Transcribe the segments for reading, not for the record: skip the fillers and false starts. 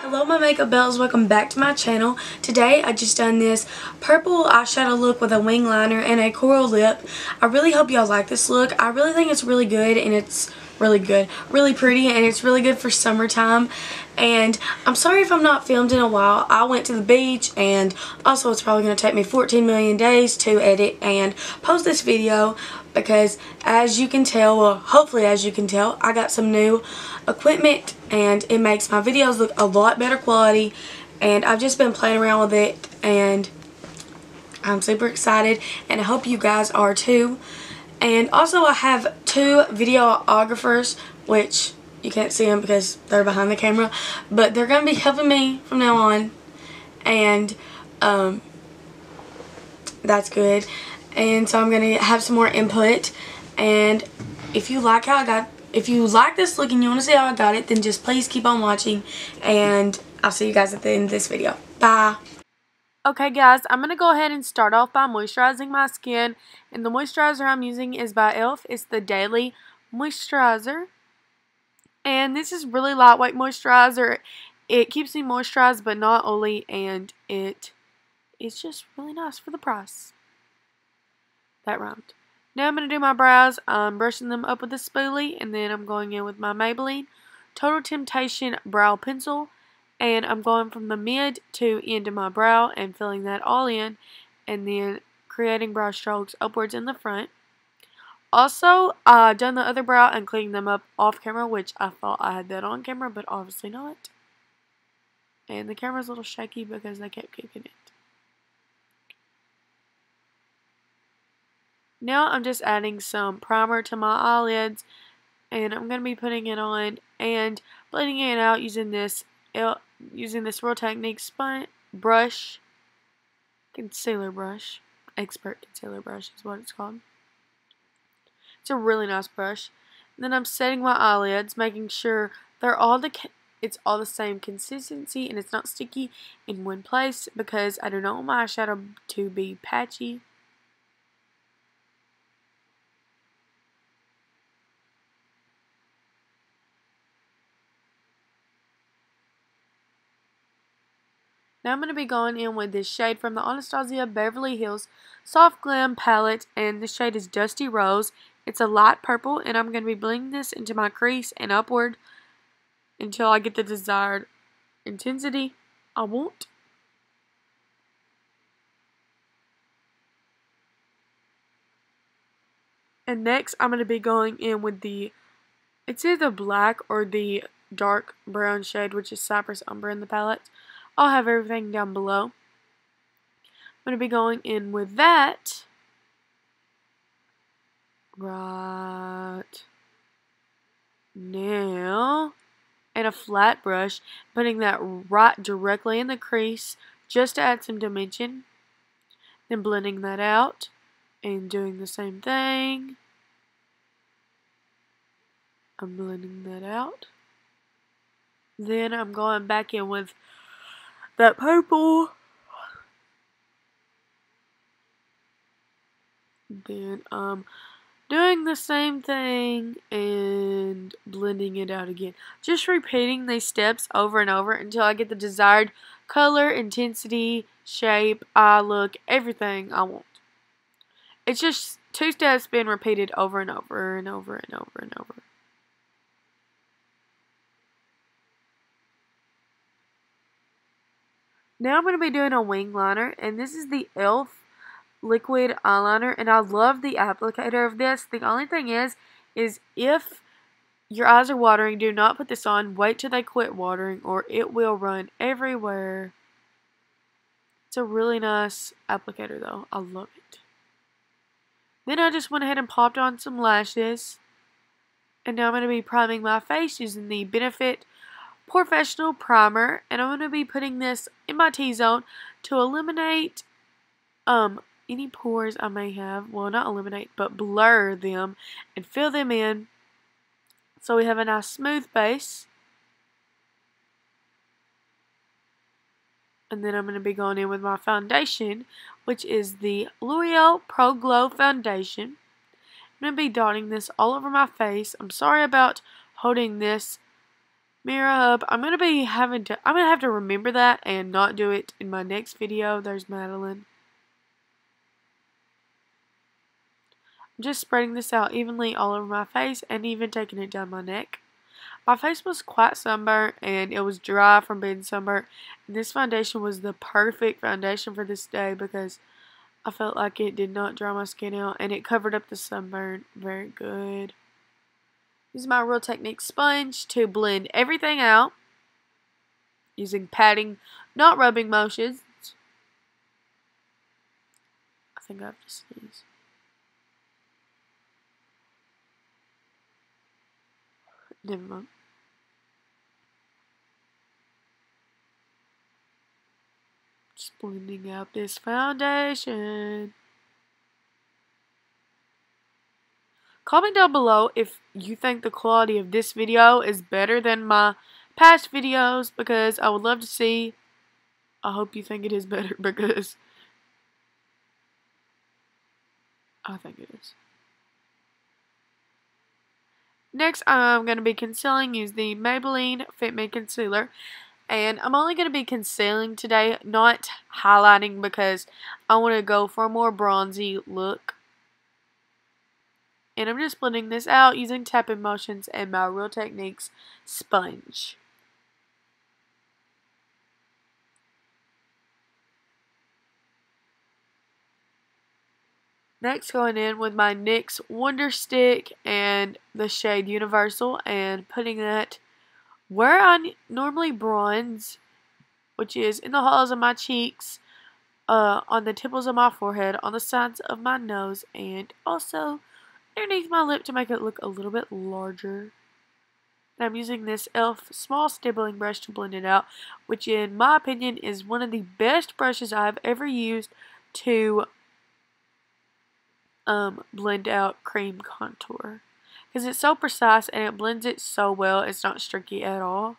Hello my makeup bells, welcome back to my channel. Today I just done this purple eyeshadow look with a wing liner and a coral lip. I really hope y'all like this look. I really think it's really good and it's really pretty, and it's really good for summertime. And I'm sorry if I'm not filmed in a while. I went to the beach, and also it's probably going to take me 14 million days to edit and post this video because as you can tell, well hopefully as you can tell, I got some new equipment and it makes my videos look a lot better quality, and I've just been playing around with it and I'm super excited and I hope you guys are too. And also I have two videographers, which you can't see them because they're behind the camera, but they're going to be helping me from now on, and that's good. And so I'm going to have some more input, and if you like this look and you want to see how I got it, then just please keep on watching, and I'll see you guys at the end of this video. Bye! Okay guys, I'm going to go ahead and start off by moisturizing my skin, and the moisturizer I'm using is by e.l.f. It's the Daily Moisturizer, and this is really lightweight moisturizer. It keeps me moisturized but not oily, and it's just really nice for the price. That rhymed. Now I'm going to do my brows. I'm brushing them up with a spoolie, and then I'm going in with my Maybelline Total Temptation brow pencil. And I'm going from the mid to end of my brow and filling that all in, and then creating brow strokes upwards in the front. Also, I've done the other brow and cleaning them up off camera, which I thought I had that on camera, but obviously not. And the camera's a little shaky because I kept kicking it. Now I'm just adding some primer to my eyelids, and I'm going to be putting it on and blending it out using this Real Techniques brush, concealer brush, expert concealer brush is what it's called. It's a really nice brush. And then I'm setting my eyelids, making sure it's all the same consistency and it's not sticky in one place, because I do not want my eyeshadow to be patchy. Now I'm going to be going in with this shade from the Anastasia Beverly Hills Soft Glam palette, and the shade is Dusty Rose. It's a light purple, and I'm going to be blending this into my crease and upward until I get the desired intensity I want. And next I'm going to be going in with it's either black or the dark brown shade, which is Cypress Umber in the palette. I'll have everything down below. I'm going to be going in with that right now, and a flat brush, putting that right directly in the crease just to add some dimension. Then blending that out and doing the same thing. I'm blending that out. Then I'm going back in with that purple. Then doing the same thing and blending it out again. Just repeating these steps over and over until I get the desired color, intensity, shape, eye look, everything I want. It's just two steps being repeated over and over and over and over and over. Now I'm going to be doing a wing liner, and this is the e.l.f. liquid eyeliner, and I love the applicator of this. The only thing is if your eyes are watering, do not put this on. Wait till they quit watering or it will run everywhere. It's a really nice applicator though. I love it. Then I just went ahead and popped on some lashes, and now I'm going to be priming my face using the Benefit POREfessional Primer, and I'm going to be putting this in my T-zone to eliminate any pores I may have. Well, not eliminate, but blur them and fill them in so we have a nice smooth base. And then I'm going to be going in with my foundation, which is the Loreal Pro Glow Foundation. I'm going to be dotting this all over my face. I'm sorry about holding this mirror up. I'm gonna have to remember that and not do it in my next video. There's Madeline. I'm just spreading this out evenly all over my face and even taking it down my neck. My face was quite sunburnt and it was dry from being sunburnt. And this foundation was the perfect foundation for this day because I felt like it did not dry my skin out and it covered up the sunburn very good. This is my Real Technique sponge to blend everything out using patting, not rubbing motions. I think I have to sneeze. Never mind. Just blending out this foundation. Comment down below if you think the quality of this video is better than my past videos because I would love to see. I hope you think it is better because I think it is. Next, I'm going to be concealing using the Maybelline Fit Me concealer. And I'm only going to be concealing today, not highlighting because I want to go for a more bronzy look. And I'm just blending this out using tapping motions and my Real Techniques sponge. Next, going in with my NYX Wonder Stick and the shade Universal and putting that where I normally bronze, which is in the hollows of my cheeks, on the tipples of my forehead, on the sides of my nose, and also underneath my lip to make it look a little bit larger. And I'm using this e.l.f. small stippling brush to blend it out, which in my opinion is one of the best brushes I've ever used to blend out cream contour. Because it's so precise and it blends it so well, it's not streaky at all.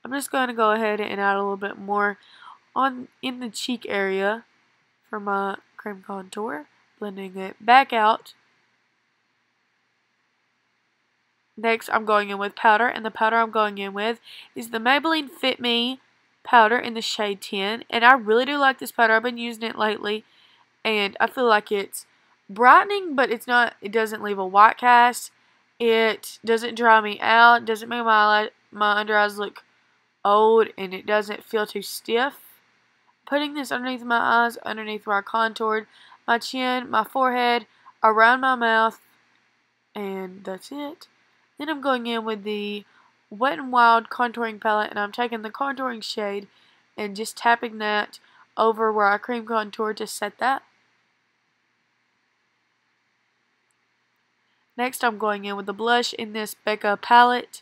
I'm just going to go ahead and add a little bit more in the cheek area for my cream contour, blending it back out. Next, I'm going in with powder, and the powder I'm going in with is the Maybelline Fit Me powder in the shade 10, and I really do like this powder. I've been using it lately, and I feel like it's brightening, but it's not. It doesn't leave a white cast. It doesn't dry me out. Doesn't make my under eyes look old, and it doesn't feel too stiff. Putting this underneath my eyes, underneath where I contoured, my chin, my forehead, around my mouth, and that's it. Then I'm going in with the Wet n Wild contouring palette, and I'm taking the contouring shade and just tapping that over where I cream contour to set that. Next, I'm going in with the blush in this Becca palette.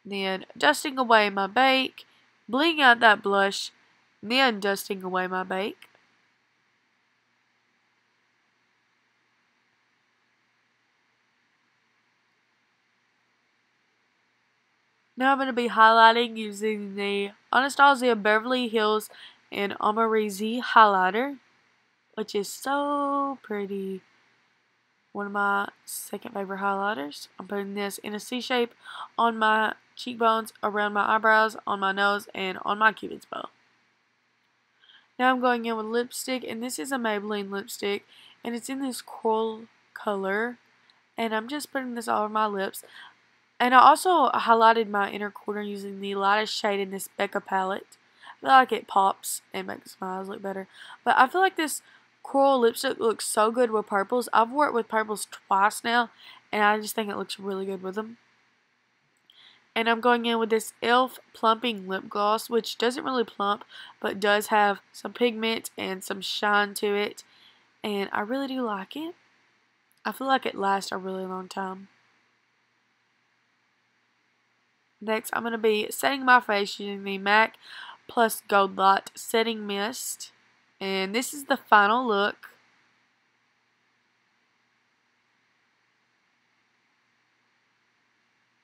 Then dusting away my bake, blending out that blush, then dusting away my bake. Now I'm going to be highlighting using the Anastasia Beverly Hills and Amerzy Highlighter, which is so pretty. One of my second favorite highlighters. I'm putting this in a C shape on my cheekbones, around my eyebrows, on my nose, and on my cupid's bow. Now I'm going in with lipstick, and this is a Maybelline lipstick, and it's in this coral color, and I'm just putting this all over my lips. And I also highlighted my inner corner using the lightest shade in this Becca palette. I feel like it pops and makes my eyes look better. But I feel like this coral lipstick looks so good with purples. I've worked with purples twice now, and I just think it looks really good with them. And I'm going in with this e.l.f. plumping lip gloss, which doesn't really plump, but does have some pigment and some shine to it. And I really do like it. I feel like it lasts a really long time. Next, I'm going to be setting my face using the MAC Plus Goldlite Setting Mist. And this is the final look.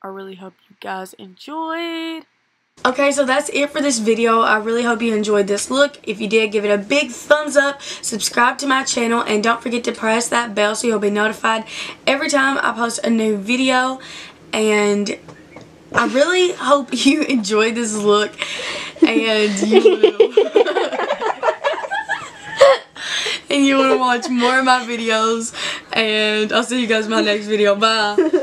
I really hope you guys enjoyed. Okay, so that's it for this video. I really hope you enjoyed this look. If you did, give it a big thumbs up, subscribe to my channel, and don't forget to press that bell so you'll be notified every time I post a new video. And I really hope you enjoyed this look, and you will watch more of my videos, and I'll see you guys in my next video. Bye.